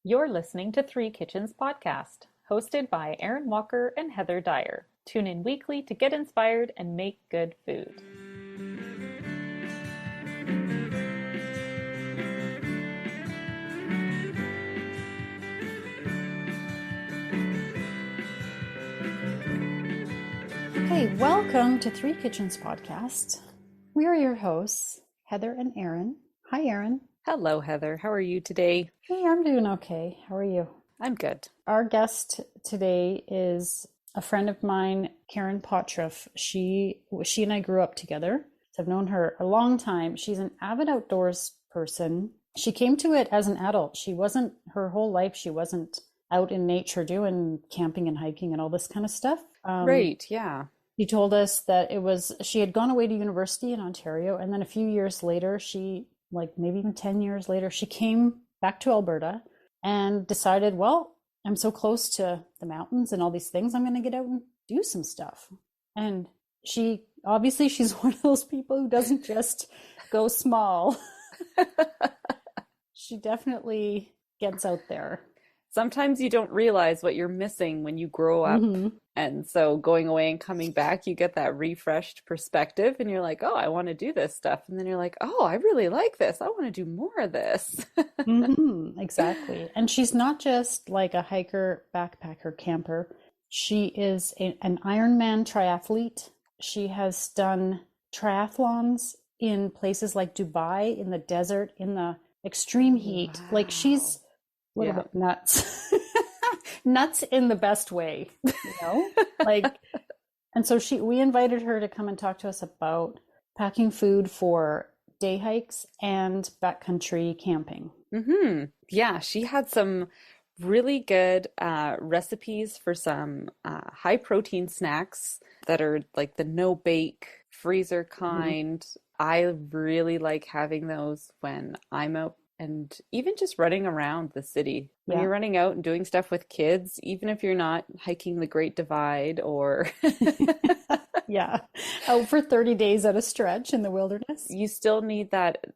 You're listening to Three Kitchens Podcast, hosted by Erin Walker and Heather Dyer. Tune in weekly to get inspired and make good food. Okay, welcome to Three Kitchens Podcast. We are your hosts, Heather and Erin. Hi, Erin. Hello, Heather. How are you today? Hey, I'm doing okay. How are you? I'm good. Our guest today is a friend of mine, Karen Pottruff. She and I grew up together. So I've known her a long time. She's an avid outdoors person. She came to it as an adult. Her whole life, she wasn't out in nature doing camping and hiking and all this kind of stuff. Right, yeah. She told us that she had gone away to university in Ontario, and then a few years later, maybe even 10 years later, she came back to Alberta and decided, well, I'm so close to the mountains and all these things, I'm going to get out and do some stuff. And she's one of those people who doesn't just go small. She definitely gets out there. Sometimes you don't realize what you're missing when you grow up. Mm-hmm. And so going away and coming back, you get that refreshed perspective and you're like, oh, I want to do this stuff. And then you're like, oh, I really like this. I want to do more of this. Mm-hmm, exactly. And she's not just like a hiker, backpacker, camper. She is an Ironman triathlete. She has done triathlons in places like Dubai, in the desert, in the extreme heat. Wow. Like she's a little bit nuts. Nuts in the best way, and so we invited her to come and talk to us about packing food for day hikes and backcountry camping. Mm-hmm. Yeah, she had some really good recipes for some high protein snacks that are like the no bake freezer kind. Mm-hmm. I really like having those when I'm out. And even just running around the city, when you're running out and doing stuff with kids, even if you're not hiking the Great Divide or out for 30 days at a stretch in the wilderness, you still need that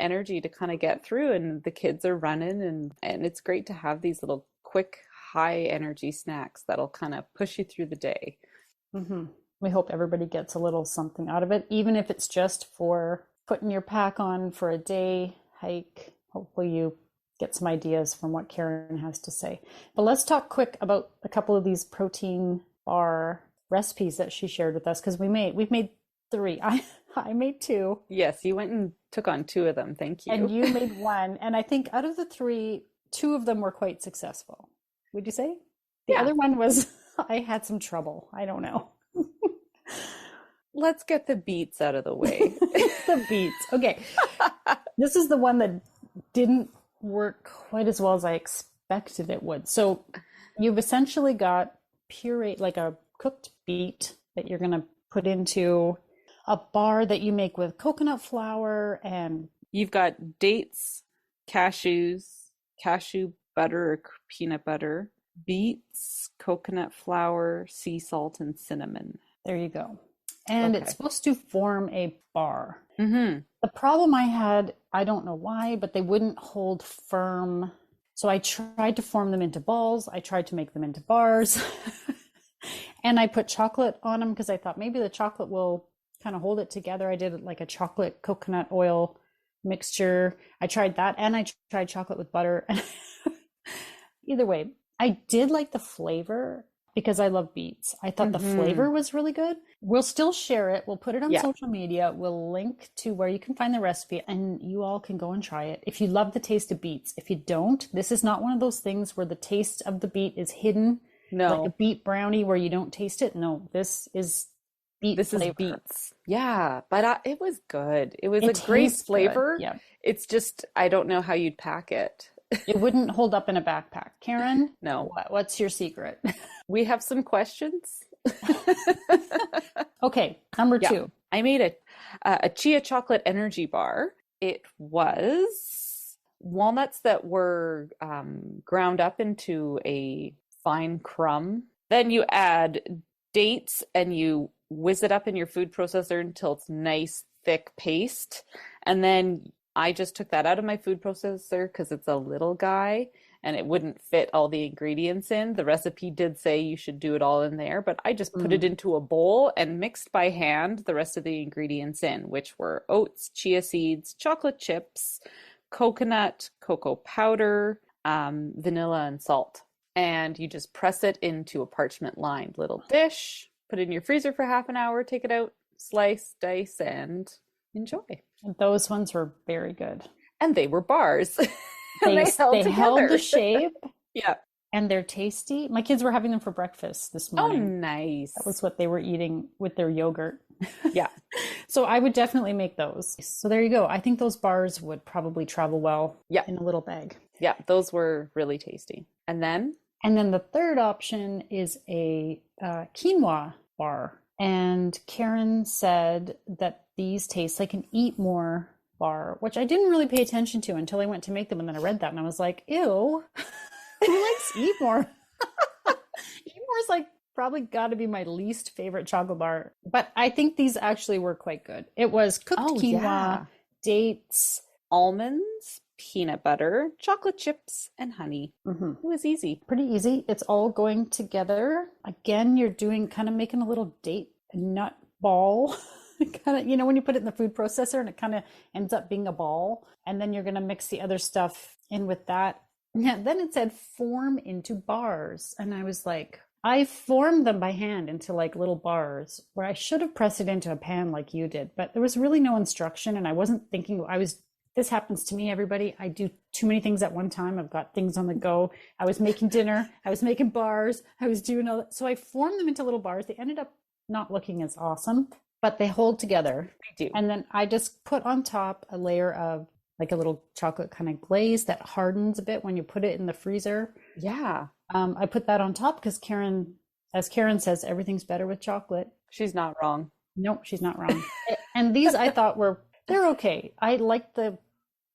energy to kind of get through. And the kids are running, and it's great to have these little quick, high energy snacks that'll kind of push you through the day. Mm-hmm. We hope everybody gets a little something out of it, even if it's just for putting your pack on for a day hike. Hopefully you get some ideas from what Karen has to say. But let's talk quick about a couple of these protein bar recipes that she shared with us, because we've made 3. I made 2. Yes, you went and took on 2 of them. Thank you. And you made 1. And I think out of the 3, 2 of them were quite successful. Would you say? The other one was, I had some trouble. I don't know. Let's get the beets out of the way. The beets. Okay. This is the one that didn't work quite as well as I expected it would. So you've essentially got puree, like a cooked beet that you're going to put into a bar that you make with coconut flour, and you've got dates, cashews, cashew butter or peanut butter, beets, coconut flour, sea salt, and cinnamon. There you go. And it's supposed to form a bar. Mm-hmm. The problem I had, I don't know why, but they wouldn't hold firm. So I tried to form them into balls. I tried to make them into bars. And I put chocolate on them because I thought maybe the chocolate will kind of hold it together. I did like a chocolate coconut oil mixture. I tried that, and I tried chocolate with butter. Either way, I did like the flavor because I love beets. I thought the flavor was really good. We'll still share it. We'll put it on social media. We'll link to where you can find the recipe, and you all can go and try it. If you love the taste of beets, if you don't, this is not one of those things where the taste of the beet is hidden. No. Like a beet brownie where you don't taste it. No, this is beet flavor. Is beets. Yeah, but it was good. It was a great flavor. Yeah. It's just, I don't know how you'd pack it. It wouldn't hold up in a backpack. Karen? No. What's your secret? We have some questions. Okay, number 2. I made a Chia Chocolate Energy Bar. It was walnuts that were ground up into a fine crumb. Then you add dates and you whiz it up in your food processor until it's nice, thick paste. And then I just took that out of my food processor because it's a little guy, and it wouldn't fit all the ingredients in. The recipe did say you should do it all in there, but I just put it into a bowl and mixed by hand the rest of the ingredients in, which were oats, chia seeds, chocolate chips, coconut, cocoa powder, vanilla, and salt. And you just press it into a parchment lined little dish, put it in your freezer for half an hour, take it out, slice, dice, and enjoy. Those ones were very good. And they were bars. They held held the shape. Yeah. And they're tasty. My kids were having them for breakfast this morning. Oh, nice. That was what they were eating with their yogurt. Yeah. So I would definitely make those. So there you go. I think those bars would probably travel well in a little bag. Yeah, those were really tasty. And then the third option is a quinoa bar. And Karen said that these taste like an Eat More bar, which I didn't really pay attention to until I went to make them. And then I read that and I was like, ew, who likes Eat More? Eat More's like probably got to be my least favorite chocolate bar. But I think these actually were quite good. It was cooked quinoa, dates, almonds, peanut butter, chocolate chips, and honey. Mm-hmm. It was easy. Pretty easy. It's all going together. Again, you're doing kind of making a little date nut ball. Kind of, you know, when you put it in the food processor and it kind of ends up being a ball, and then you're going to mix the other stuff in with that. Yeah, then it said form into bars. And I was like, I formed them by hand into like little bars, where I should have pressed it into a pan like you did, but there was really no instruction. And I wasn't thinking, this happens to me, everybody. I do too many things at one time. I've got things on the go. I was making dinner. I was making bars. I was doing all that. So I formed them into little bars. They ended up not looking as awesome, but they hold together. They do. And then I just put on top a layer of like a little chocolate kind of glaze that hardens a bit when you put it in the freezer. Yeah. I put that on top because as Karen says, everything's better with chocolate. She's not wrong. Nope, she's not wrong. And these I thought they're okay. I liked the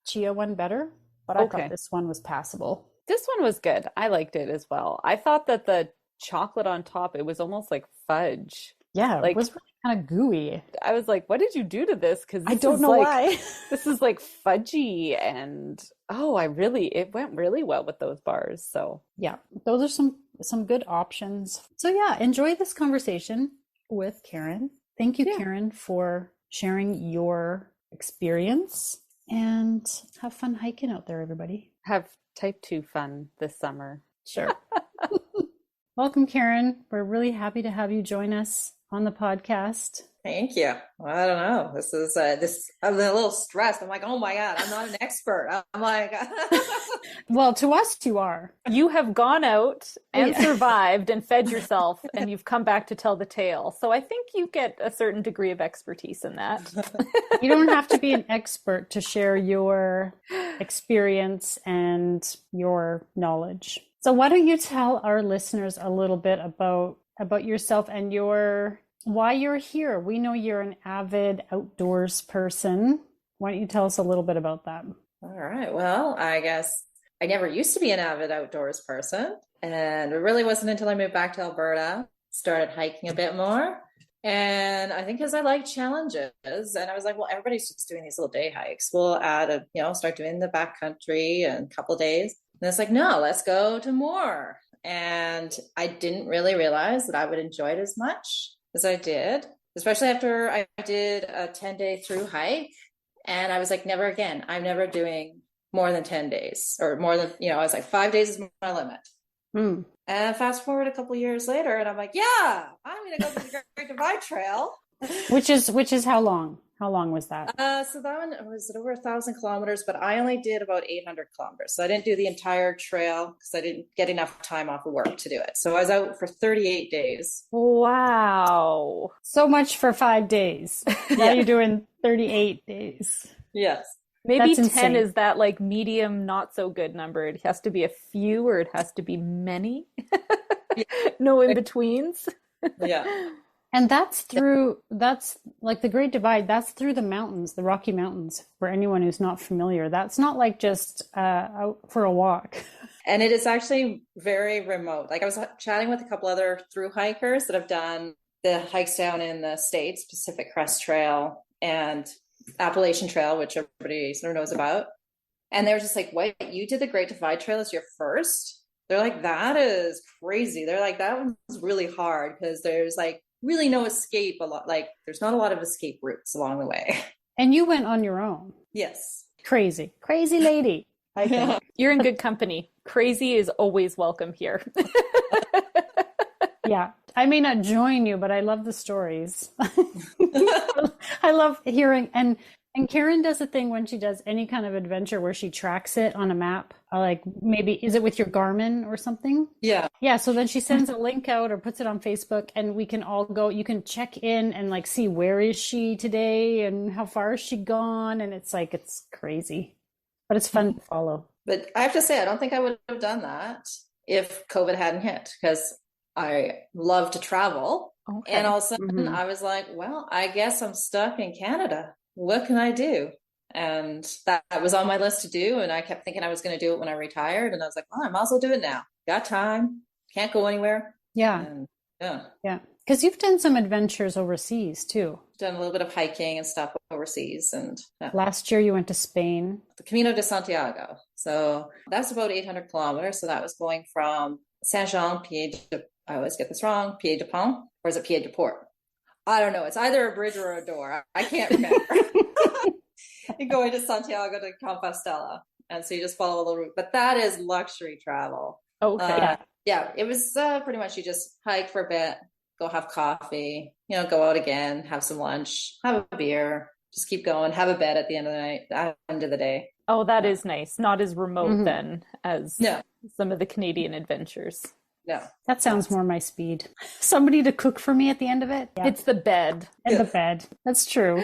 chia one better, but I thought this one was passable. This one was good. I liked it as well. I thought that the chocolate on top, it was almost like fudge. Yeah, like, it was really kind of gooey. I was like, what did you do to this? Because I don't know why. This is like fudgy, and it went really well with those bars. So yeah, those are some good options. So yeah, enjoy this conversation with Karen. Thank you, Karen, for sharing your experience, and have fun hiking out there, everybody. Have type 2 fun this summer. Sure. Welcome, Karen. We're really happy to have you join us on the podcast. Thank you. Well, I don't know. This is I'm a little stressed. I'm like, oh my God, I'm not an expert. I'm like, well, to us, you are. You have gone out and survived and fed yourself, and you've come back to tell the tale. So I think you get a certain degree of expertise in that. You don't have to be an expert to share your experience and your knowledge. So why don't you tell our listeners a little bit about yourself and why you're here? We know you're an avid outdoors person. Why don't you tell us a little bit about that? All right. Well, I guess I never used to be an avid outdoors person. And it really wasn't until I moved back to Alberta, started hiking a bit more. And I think because I like challenges, and I was like, well, everybody's just doing these little day hikes. We'll start doing the backcountry in a couple of days. And it's like, no, let's go to more. And I didn't really realize that I would enjoy it as much as I did, especially after I did a 10-day through hike. And I was like, never again. I'm never doing more than 10 days or more than, I was like, 5 days is my limit. Mm. And fast forward a couple of years later, and I'm like, yeah, I'm going to go to the Great Divide Trail. Which is how long? How long was that? So that one was over 1,000 kilometers, but I only did about 800 kilometers. So I didn't do the entire trail because I didn't get enough time off of work to do it. So I was out for 38 days. Wow. So much for 5 days. Now you're doing 38 days. Yes. Maybe 10 is that like medium, not so good number. It has to be a few or it has to be many. No in-betweens. Yeah. And that's like the Great Divide, that's through the mountains, the Rocky Mountains, for anyone who's not familiar. That's not like just out for a walk. And it is actually very remote. Like I was chatting with a couple other through hikers that have done the hikes down in the States, Pacific Crest Trail and Appalachian Trail, which everybody sort of knows about. And they were just like, wait, you did the Great Divide Trail as your first? They're like, that is crazy. They're like, that one's really hard because there's like really no escape a lot. Like there's not a lot of escape routes along the way. And you went on your own. Yes. Crazy lady, I think. You're in good company. Crazy is always welcome here. Yeah. I may not join you, but I love the stories. I love hearing, and Karen does a thing when she does any kind of adventure where she tracks it on a map. Like maybe, is it with your Garmin or something? Yeah. Yeah. So then she sends a link out or puts it on Facebook, and we can all go, you can check in and like see where is she today and how far has she gone. And it's like, it's crazy, but it's fun to follow. But I have to say, I don't think I would have done that if COVID hadn't hit, because I love to travel. Okay. And all of a sudden I was like, well, I guess I'm stuck in Canada. What can I do? And that was on my list to do. And I kept thinking I was going to do it when I retired. And I was like, well, I might as well do it now. Got time. Can't go anywhere. Yeah. And yeah. Yeah. Because you've done some adventures overseas too. Done a little bit of hiking and stuff overseas. And yeah. Last year you went to Spain. The Camino de Santiago. So that's about 800 kilometers. So that was going from Saint-Jean, I always get this wrong, Pied de Pont, or is it Pied de Port? I don't know. It's either a bridge or a door. I can't remember. You're going to Santiago de Compostela. And so you just follow a little route. But that is luxury travel. Okay. Yeah, it was pretty much you just hike for a bit, go have coffee, go out again, have some lunch, have a beer, just keep going, have a bed at the end of the night, end of the day. Oh, that is nice. Not as remote then as some of the Canadian adventures. No. That sounds more my speed. Somebody to cook for me at the end of it. Yeah. It's the bed. And the bed. That's true.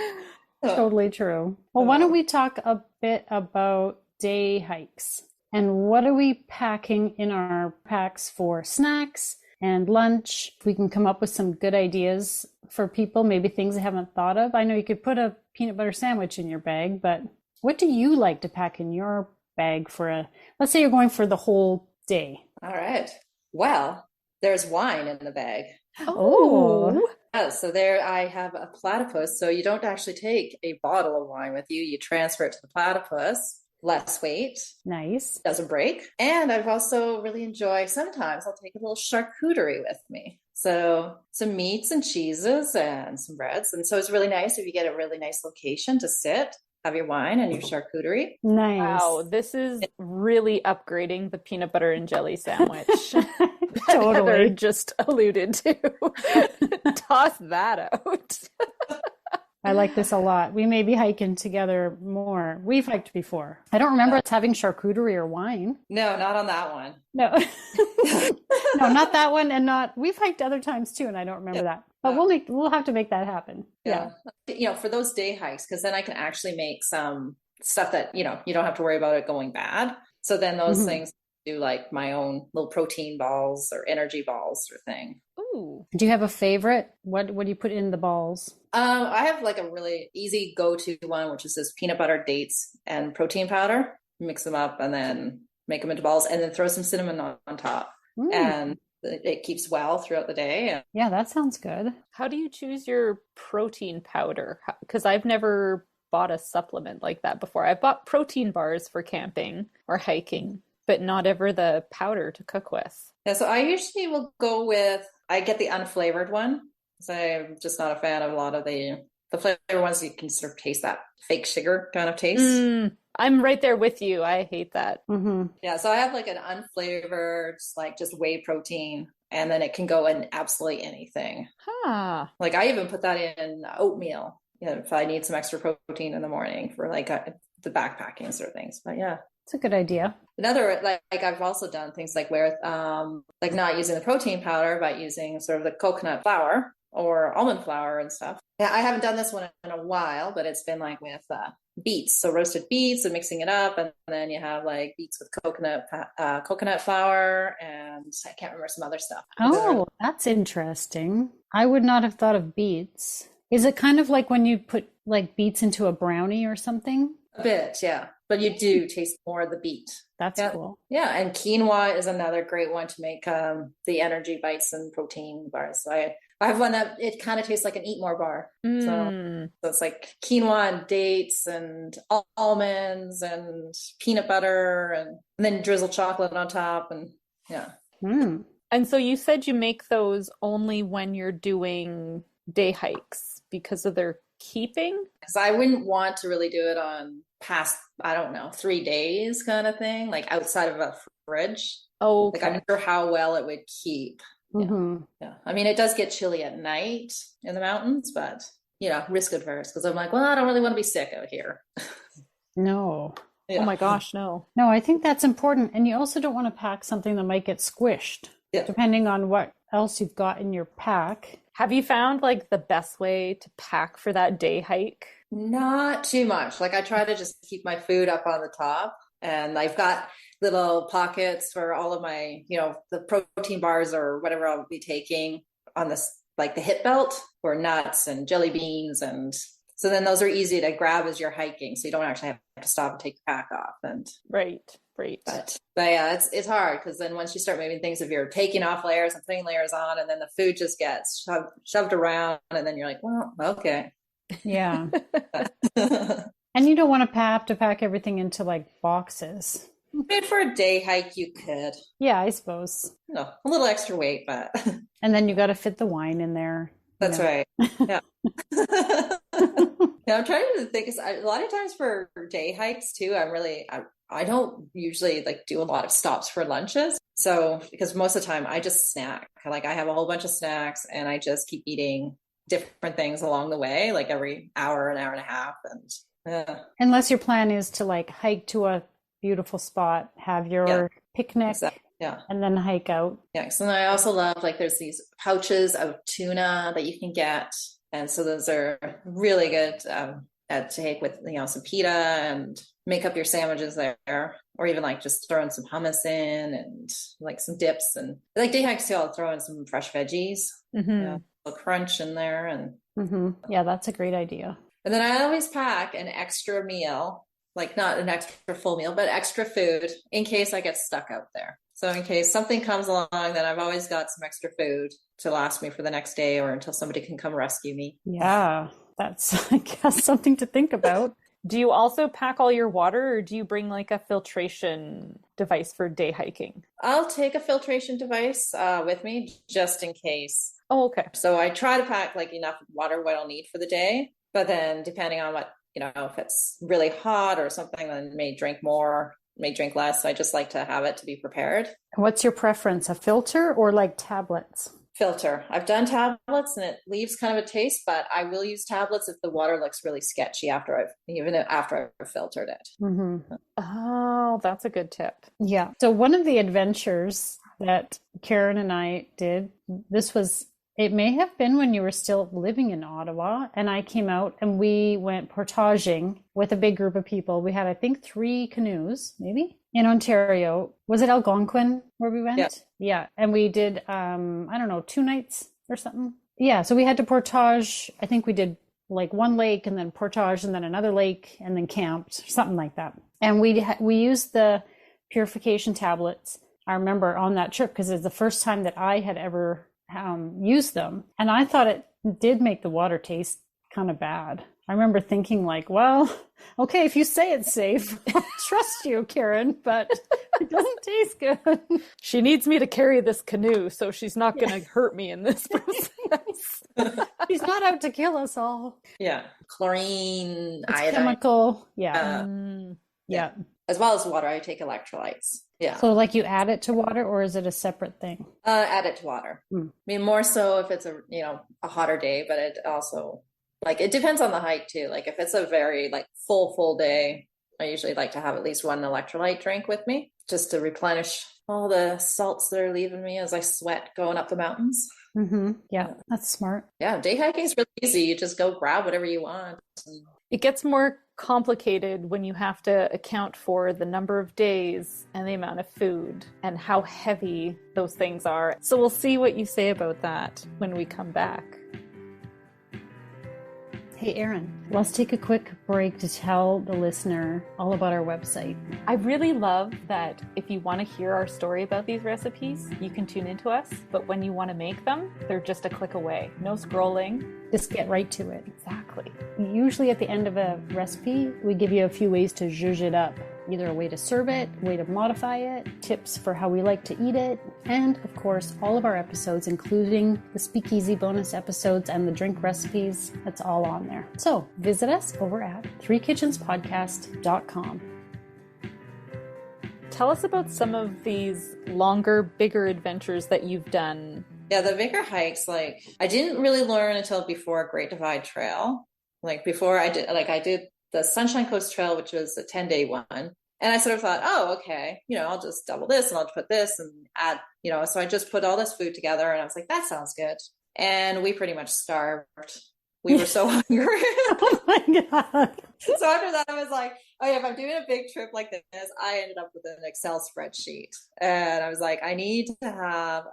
Totally true. Well, why don't we talk a bit about day hikes and what are we packing in our packs for snacks and lunch? We can come up with some good ideas for people, maybe things they haven't thought of. I know you could put a peanut butter sandwich in your bag, but what do you like to pack in your bag for let's say you're going for the whole day? All right. Well, there's wine in the bag. Oh. So there I have a platypus. So you don't actually take a bottle of wine with you. You transfer it to the platypus. Less weight. Nice. Doesn't break. And I've also really enjoyed, sometimes I'll take a little charcuterie with me. So some meats and cheeses and some breads. And so it's really nice if you get a really nice location to sit, have your wine and your charcuterie. Nice. Wow, this is really upgrading the peanut butter and jelly sandwich. Totally. Heather just alluded to. Toss that out. I like this a lot. We may be hiking together more. We've hiked before. I don't remember us having charcuterie or wine. No, not on that one. No. No, not that one. And we've hiked other times too, and I don't remember that. But we'll have to make that happen. Yeah. For those day hikes, because then I can actually make some stuff that, you don't have to worry about it going bad. So then those things do like my own little protein balls or energy balls or thing. Ooh. Do you have a favorite? What do you put in the balls? I have like a really easy go-to one, which is this peanut butter, dates, and protein powder. Mix them up and then make them into balls and then throw some cinnamon on top. And it keeps well throughout the day. Yeah, that sounds good. How do you choose your protein powder? Because I've never bought a supplement like that before. I've bought protein bars for camping or hiking, but not ever the powder to cook with. Yeah, so I usually will go with, I get the unflavored one. So I'm just not a fan of a lot of the flavored ones. You can sort of taste that fake sugar kind of taste. I'm right there with you. I hate that. Yeah, so I have like an unflavored, just whey protein, and then it can go in absolutely anything. Like I even put that in oatmeal, if I need some extra protein in the morning for like the backpacking sort of things. But yeah. It's a good idea. Another, like I've also done things like where, like not using the protein powder, but using sort of the coconut flour or almond flour and stuff. Yeah, I haven't done this one in a while, but it's been like with beets, so roasted beets and mixing it up, and then you have like beets with coconut flour, and I can't remember some other stuff. Oh, that's interesting. I would not have thought of beets. Is it kind of like when you put like beets into a brownie or something? A bit, yeah. But you do taste more of the beet. That's cool. Yeah, and quinoa is another great one to make the energy bites and protein bars. So I have one that it kind of tastes like an Eat More bar. Mm. So it's like quinoa and dates and almonds and peanut butter and then drizzle chocolate on top. And yeah. Mm. And so you said you make those only when you're doing day hikes because of their keeping? Because I wouldn't want to really do it on past, I don't know, 3 days kind of thing, like outside of a fridge. Oh, Like I'm not sure how well it would keep. Mm-hmm. Yeah. I mean, it does get chilly at night in the mountains, but risk adverse because I'm like, well, I don't really want to be sick out here. No. Oh my gosh, no. No, I think that's important. And you also don't want to pack something that might get squished, depending on what else you've got in your pack. Have you found like the best way to pack for that day hike? Not too much. Like I try to just keep my food up on the top, and I've got little pockets for all of my, the protein bars or whatever I'll be taking on this, like the hip belt, or nuts and jelly beans. And so then those are easy to grab as you're hiking. So you don't actually have to stop and take your pack off. And Right. But yeah, it's hard because then once you start moving things, if you're taking off layers and putting layers on, and then the food just gets shoved around, and then you're like, well, okay. Yeah. And you don't want to have to pack everything into like boxes. Maybe for a day hike, you could. Yeah, I suppose. No, a little extra weight, but. And then you got to fit the wine in there. That's right. Yeah. Yeah, I'm trying to think. A lot of times for day hikes too, I don't usually like do a lot of stops for lunches. So because most of the time I just snack. Like I have a whole bunch of snacks, and I just keep eating different things along the way, like every hour, an hour and a half, and unless your plan is to like hike to a beautiful spot, have your picnic, and then hike out. Yeah. So then I also love, like, there's these pouches of tuna that you can get, and so those are really good to take with some pita and make up your sandwiches there, or even like just throw in some hummus in and like some dips, and like day hikes too, I'll throw in some fresh veggies, a crunch in there, and yeah, that's a great idea. And then I always pack an extra meal, like not an extra full meal, but extra food in case I get stuck out there. So in case something comes along, then I've always got some extra food to last me for the next day, or until somebody can come rescue me. Yeah, that's, I guess, something to think about. Do you also pack all your water, or do you bring like a filtration device for day hiking? I'll take a filtration device with me just in case. Oh, okay. So I try to pack like enough water, what I'll need for the day. But then depending on what, if it's really hot or something, then may drink more, may drink less. So I just like to have it to be prepared. What's your preference, a filter or like tablets? Filter. I've done tablets and it leaves kind of a taste, but I will use tablets if the water looks really sketchy after I've filtered it. Mm-hmm. Oh, that's a good tip. Yeah. So one of the adventures that Karen and I did, it may have been when you were still living in Ottawa, and I came out and we went portaging with a big group of people. We had, I think, 3 canoes, maybe, in Ontario. Was it Algonquin where we went? Yeah. And we did, 2 nights or something. Yeah. So we had to portage. I think we did like one lake and then portage and then another lake and then camped, something like that. And we used the purification tablets, I remember, on that trip, because it's the first time that I had ever use them, and I thought it did make the water taste kind of bad. I remember thinking like, well, okay, if you say it's safe, I'll trust you, Karen, but it doesn't taste good. She needs me to carry this canoe, so she's not going to hurt me in this process. She's not out to kill us all. Yeah. Chlorine, it's iodine. chemical. Yeah. Yeah. As well as water, I take electrolytes. Yeah. So like you add it to water, or is it a separate thing? Add it to water. I mean, more so if it's a hotter day, but it also, like, it depends on the hike too. Like if it's a very like full day, I usually like to have at least one electrolyte drink with me, just to replenish all the salts that are leaving me as I sweat going up the mountains. Mm-hmm. Yeah, that's smart. Yeah, day hiking is really easy. You just go grab whatever you want. It gets more complicated when you have to account for the number of days and the amount of food and how heavy those things are. So we'll see what you say about that when we come back. Hey, Erin, let's take a quick break to tell the listener all about our website. I really love that if you want to hear our story about these recipes, you can tune into us. But when you want to make them, they're just a click away. No scrolling. Just get right to it. Exactly. Usually at the end of a recipe, we give you a few ways to zhuzh it up. Either a way to serve it, a way to modify it, tips for how we like to eat it, and of course, all of our episodes, including the speakeasy bonus episodes and the drink recipes, that's all on there. So visit us over at threekitchenspodcast.com. Tell us about some of these longer, bigger adventures that you've done. Yeah, the bigger hikes, like I didn't really learn until before Great Divide Trail. Like before I did the Sunshine Coast Trail, which was a 10-day one. And I sort of thought, oh, okay, I'll just double this and I'll put this and add, so I just put all this food together and I was like, that sounds good. And we pretty much starved. We were so hungry. Oh my God. So after that, I was like, oh yeah, if I'm doing a big trip like this, I ended up with an Excel spreadsheet. And I was like, I need to have,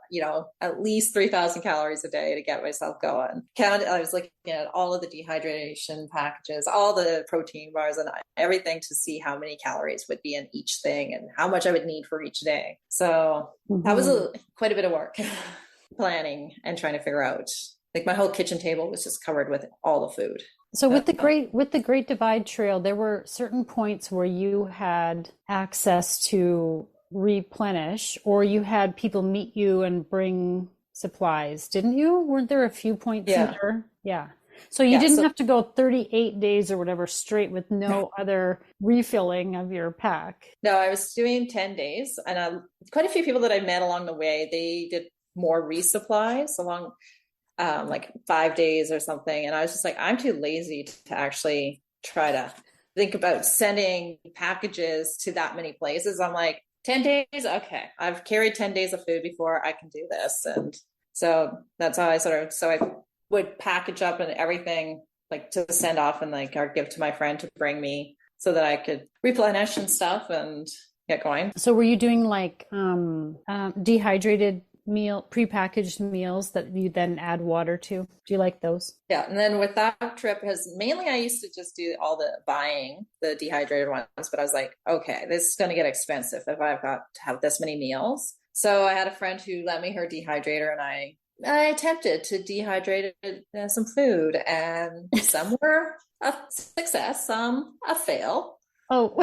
at least 3,000 calories a day to get myself going. I was looking at all of the dehydration packages, all the protein bars and everything to see how many calories would be in each thing and how much I would need for each day. So that was quite a bit of work planning and trying to figure out. Like my whole kitchen table was just covered with all the food. So with the Great Divide Trail, there were certain points where you had access to replenish, or you had people meet you and bring supplies, didn't you? Weren't there a few points in there? Yeah. So you didn't have to go 38 days or whatever straight with no other refilling of your pack. No, I was doing 10 days, and quite a few people that I met along the way, they did more resupplies along like 5 days or something. And I was just like, I'm too lazy to actually try to think about sending packages to that many places. I'm like, 10 days? Okay. I've carried 10 days of food before. I can do this. And so that's how I I would package up and everything like to send off and or give to my friend to bring me so that I could replenish and stuff and get going. So were you doing like dehydrated prepackaged meals that you then add water to? Do you like those? Yeah. And then with that trip, because mainly I used to just do all the buying, the dehydrated ones, but I was like, okay, this is going to get expensive if I've got to have this many meals. So I had a friend who lent me her dehydrator, and I attempted to dehydrate some food, and some were a success, some a fail. Oh,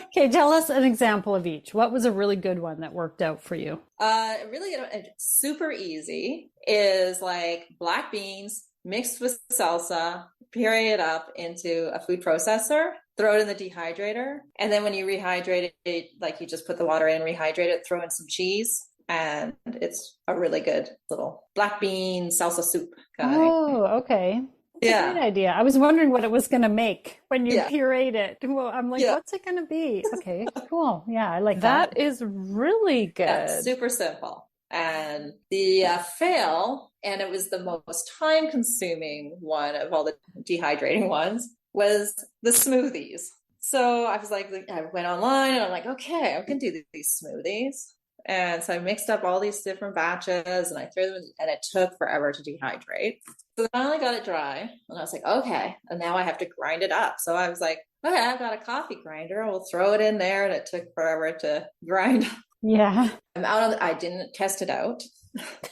okay. Tell us an example of each. What was a really good one that worked out for you? Really super easy is like black beans mixed with salsa, puree it up into a food processor, throw it in the dehydrator. And then when you rehydrate it, like you just put the water in, rehydrate it, throw in some cheese. And it's a really good little black bean salsa soup kind of thing. Oh, okay. That's a great idea. I was wondering what it was going to make when you pureed it. Well, I'm like, what's it going to be? Okay, cool. Yeah, I like that. That is really good. Yeah, super simple. And the fail, and it was the most time-consuming one of all the dehydrating ones, was the smoothies. So I was like, I went online and I'm like, okay, I can do these smoothies. And so I mixed up all these different batches and I threw them in, and it took forever to dehydrate. So I finally got it dry and I was like, okay, and now I have to grind it up. So I was like, okay, I've got a coffee grinder. We'll throw it in there, and it took forever to grind. Yeah. I didn't test it out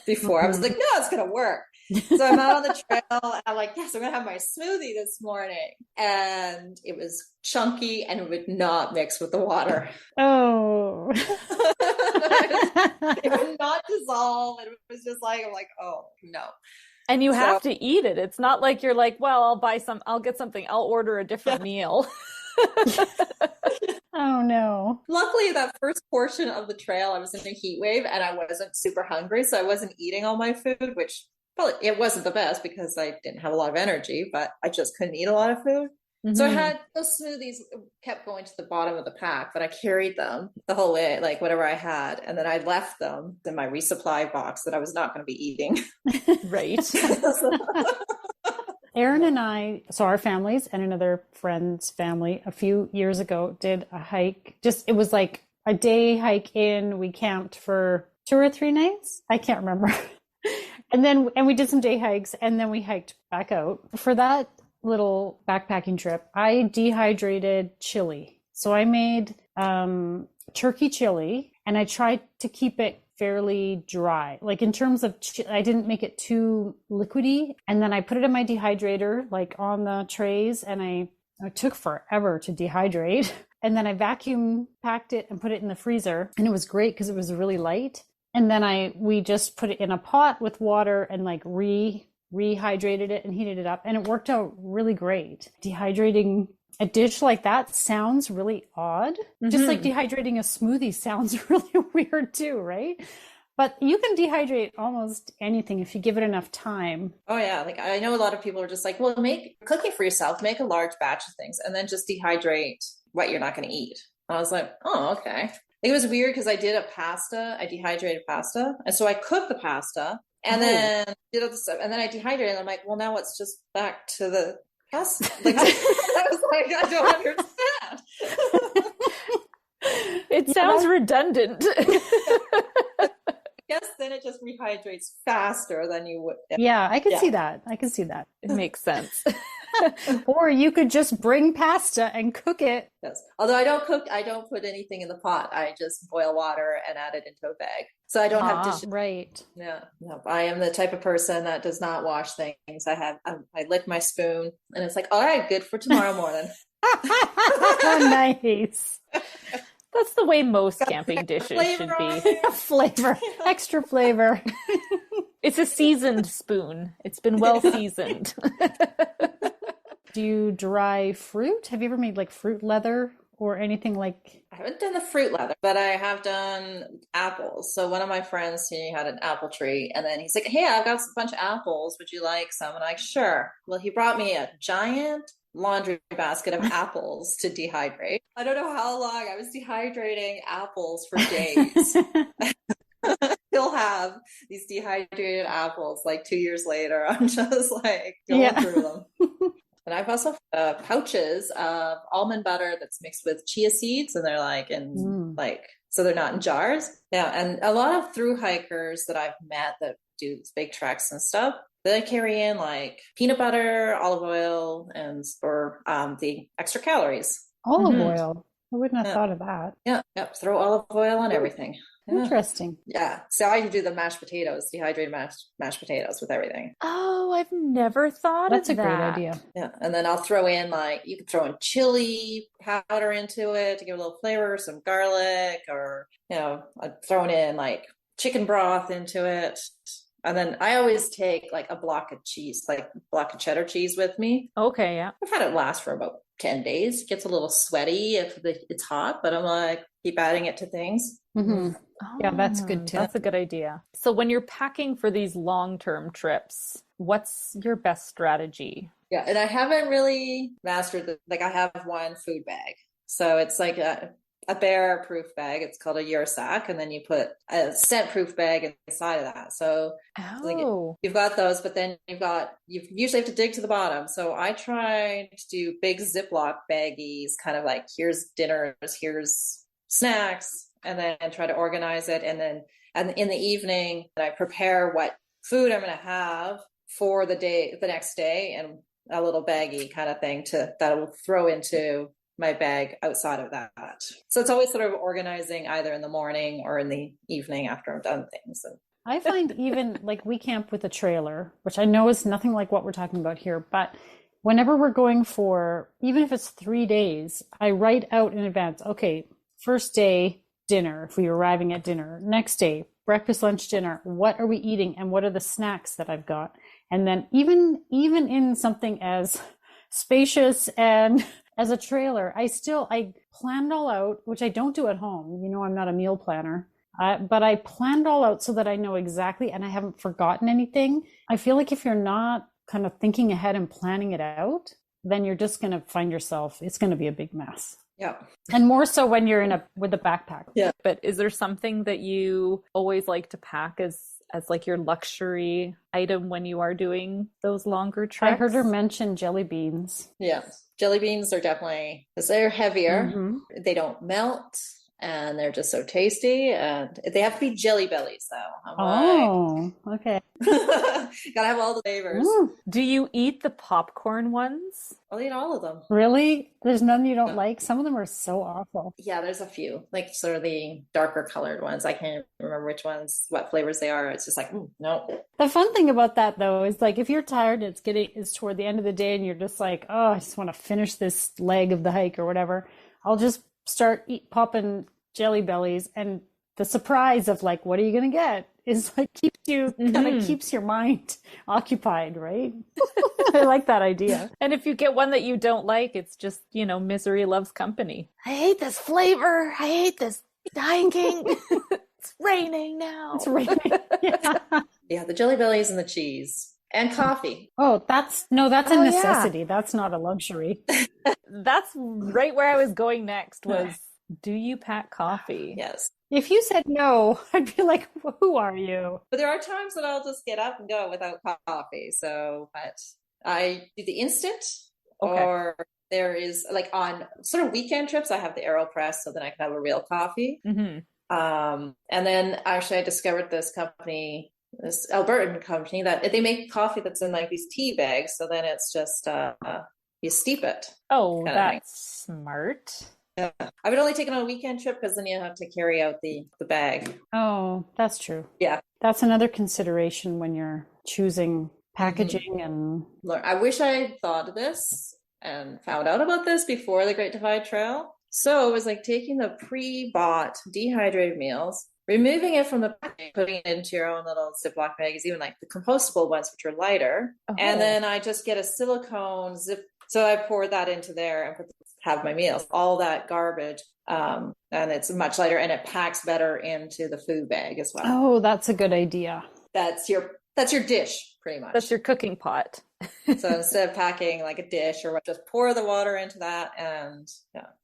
before. I was like, no, it's going to work. So I'm out on the trail. And I'm like, yes, I'm going to have my smoothie this morning. And it was chunky and it would not mix with the water. Oh. It would not dissolve. And it was just like, I'm like, oh, no. And you have to eat it. It's not like you're like, well, I'll get something. I'll order a different meal. Oh no. Luckily, that first portion of the trail, I was in a heat wave and I wasn't super hungry. So I wasn't eating all my food, which probably it wasn't the best because I didn't have a lot of energy, but I just couldn't eat a lot of food. Mm-hmm. So I had those smoothies kept going to the bottom of the pack, but I carried them the whole way, like whatever I had. And then I left them in my resupply box that I was not going to be eating. Right. Erin and I, so our families and another friend's family a few years ago did a hike. It was like a day hike in. We camped for 2 or 3 nights. I can't remember. And we did some day hikes, and then we hiked back out. For that little backpacking trip, I dehydrated chili. So I made turkey chili, and I tried to keep it fairly dry. Like in terms of, I didn't make it too liquidy. And then I put it in my dehydrator, like on the trays, and it took forever to dehydrate. And then I vacuum packed it and put it in the freezer. And it was great because it was really light. And then we just put it in a pot with water and like rehydrated it and heated it up. And it worked out really great. Dehydrating a dish like that sounds really odd. Just like dehydrating a smoothie sounds really weird too, right? But you can dehydrate almost anything if you give it enough time. Oh yeah. Like I know a lot of people are just like, well, make cooking for yourself, make a large batch of things and then just dehydrate what you're not going to eat. And I was like, oh, okay. It was weird because I dehydrated pasta. And so I cooked the pasta and then did all the stuff. And then I dehydrated and I'm like, well, now it's just back to the pasta. Like, I was like, I don't understand. It sounds redundant. Yes, then it just rehydrates faster than you would. Yeah, I can see that. I can see that. It makes sense. Or you could just bring pasta and cook it. Yes. Although I don't put anything in the pot. I just boil water and add it into a bag. So I don't have dishes. Right. Yeah. No, I am the type of person that does not wash things. I lick my spoon and it's like, all right, good for tomorrow morning. Nice. That's the way most camping dishes should be. Flavor, extra flavor. It's a seasoned spoon. It's been well seasoned. Do you dry fruit? Have you ever made like fruit leather or anything like? I haven't done the fruit leather, but I have done apples. So one of my friends, he had an apple tree and then he's like, hey, I've got a bunch of apples. Would you like some? And I'm like, sure. Well, he brought me a giant laundry basket of apples to dehydrate. I don't know how long I was dehydrating apples for days. Still have these dehydrated apples like 2 years later. I'm just like going through them. And I've also pouches of almond butter that's mixed with chia seeds, and they're like so they're not in jars. Yeah, and a lot of thru hikers that I've met that do these big treks and stuff, they carry in like peanut butter, olive oil, and or the extra calories. Olive oil. I wouldn't have thought of that. Yeah, throw olive oil on everything. Yeah. Interesting. Yeah. So I do the mashed potatoes, dehydrated mashed potatoes with everything. Oh, I've never thought That's of that. That's a great idea. Yeah. And then I'll throw in you can throw in chili powder into it to give a little flavor, some garlic, or, I'm throwing in like chicken broth into it. And then I always take like a block of cheese, like a block of cheddar cheese with me. Okay. Yeah. I've had it last for about 10 days. It gets a little sweaty if it's hot, but I'm like, keep adding it to things. Mm-hmm. Yeah, that's good too. That's a good idea. So when you're packing for these long-term trips, what's your best strategy? Yeah, and I haven't really mastered I have one food bag. So it's like a bear-proof bag. It's called a Yursak, and then you put a scent-proof bag inside of that. So you've got those, but then you usually have to dig to the bottom. So I try to do big Ziploc baggies, kind of like here's dinners, here's snacks, and then try to organize it. And in the evening, I prepare what food I'm going to have for the next day, and a little baggie kind of thing that I will throw into my bag outside of that. So it's always sort of organizing either in the morning or in the evening after I've done things. I find even like we camp with a trailer, which I know is nothing like what we're talking about here, but whenever we're going for, even if it's 3 days, I write out in advance, okay, first day, dinner, if we're arriving at dinner. Next day, breakfast, lunch, dinner. What are we eating and what are the snacks that I've got? And then even in something as spacious and as a trailer, I plan it all out, which I don't do at home. I'm not a meal planner, but I planned all out so that I know exactly and I haven't forgotten anything. I feel like if you're not kind of thinking ahead and planning it out, then you're just going to find yourself, it's going to be a big mess. Yeah. And more so when you're with a backpack. Yeah. But is there something that you always like to pack as like your luxury item when you are doing those longer treks? I heard her mention jelly beans. Yeah. Jelly beans are definitely, because they're heavier. Mm-hmm. They don't melt. and they're just so tasty. And they have to be jelly bellies, though. Oh, okay. Gotta have all the flavors. Ooh, Do you eat the popcorn ones? I'll eat all of them. really? There's none you don't like? Some of them are so awful. Yeah, there's a few, like sort of the darker colored ones. I can't remember which ones, what flavors they are. It's just like, no. The fun thing about that though is like if you're tired, it's toward the end of the day and you're just like, oh, I just want to finish this leg of the hike or whatever. I'll just start popping jelly bellies, and the surprise of like, what are you gonna get is like kind of keeps your mind occupied, right? I like that idea. And if you get one that you don't like, it's just, misery loves company. I hate this flavor. I hate this hiking. It's raining now. It's raining. Yeah. Yeah, the jelly bellies and the cheese and coffee. Oh, that's a necessity. Yeah. That's not a luxury. That's right where I was going next was, do you pack coffee? Yes. If you said no, I'd be like, who are you? But there are times that I'll just get up and go without coffee. But I do the instant, or there is like on sort of weekend trips, I have the AeroPress so then I can have a real coffee. Mm-hmm. And then actually I discovered this company, this Albertan company, that they make coffee that's in like these tea bags. So then it's just, you steep it. Oh, that's smart. Yeah. I would only take it on a weekend trip because then you have to carry out the bag. Oh, that's true. Yeah. That's another consideration when you're choosing packaging and... I wish I had thought of this and found out about this before the Great Divide Trail. So it was like taking the pre-bought dehydrated meals, removing it from the packaging, putting it into your own little Ziploc bags, even like the compostable ones, which are lighter. Oh. And then I just get a silicone zip. So I pour that into there and have my meals, all that garbage. And it's much lighter and it packs better into the food bag as well. Oh, that's a good idea. That's your dish, pretty much. That's your cooking pot. So instead of packing like a dish or what, just pour the water into that. And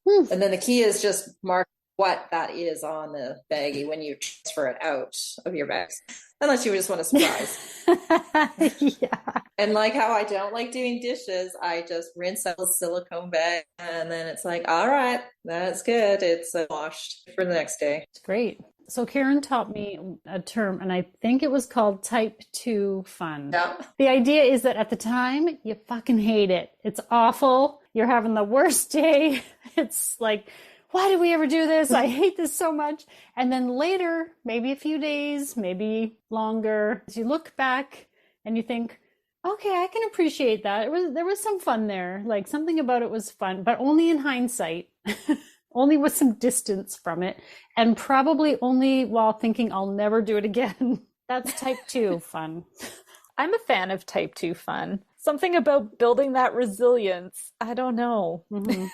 and then the key is just mark what that is on the baggie when you transfer it out of your bags. Unless you just want a surprise. Yeah. And like how I don't like doing dishes, I just rinse out the silicone bag and then it's like, all right, that's good. It's washed for the next day. It's great. So Karen taught me a term, and I think it was called type 2 fun. Yeah. The idea is that at the time, you fucking hate it. It's awful. You're having the worst day. It's like, why did we ever do this? I hate this so much. And then later, maybe a few days, maybe longer, as you look back and you think, okay, I can appreciate that. There was some fun there. Like something about it was fun, but only in hindsight. Only with some distance from it, and probably only while thinking I'll never do it again. That's type 2 fun. I'm a fan of type 2 fun. Something about building that resilience. I don't know. Mm-hmm.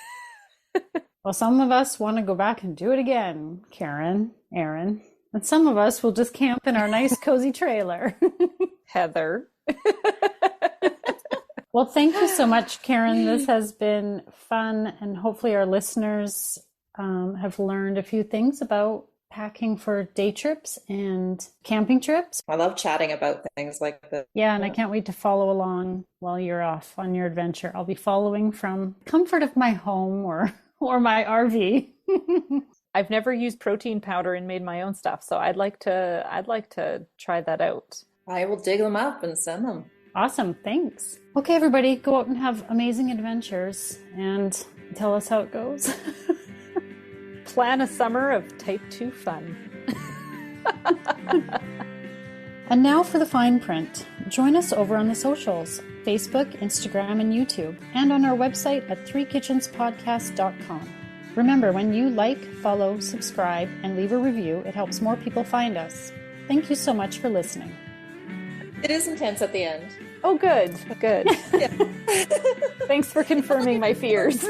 Well, some of us want to go back and do it again, Karen, Erin, and some of us will just camp in our nice cozy trailer. Heather. Well, thank you so much, Karen. This has been fun, and hopefully our listeners have learned a few things about packing for day trips and camping trips. I love chatting about things like this. Yeah, and I can't wait to follow along while you're off on your adventure. I'll be following from comfort of my home or my RV. I've never used protein powder and made my own stuff, so I'd like to try that out. I will dig them up and send them. Awesome, thanks. Okay, everybody, go out and have amazing adventures and tell us how it goes. Plan a summer of type 2 fun. And now for the fine print. Join us over on the socials, Facebook, Instagram, and YouTube, and on our website at threekitchenspodcast.com. Remember, when you like, follow, subscribe, and leave a review, it helps more people find us. Thank you so much for listening. It is intense at the end. Oh, good. Thanks for confirming my fears.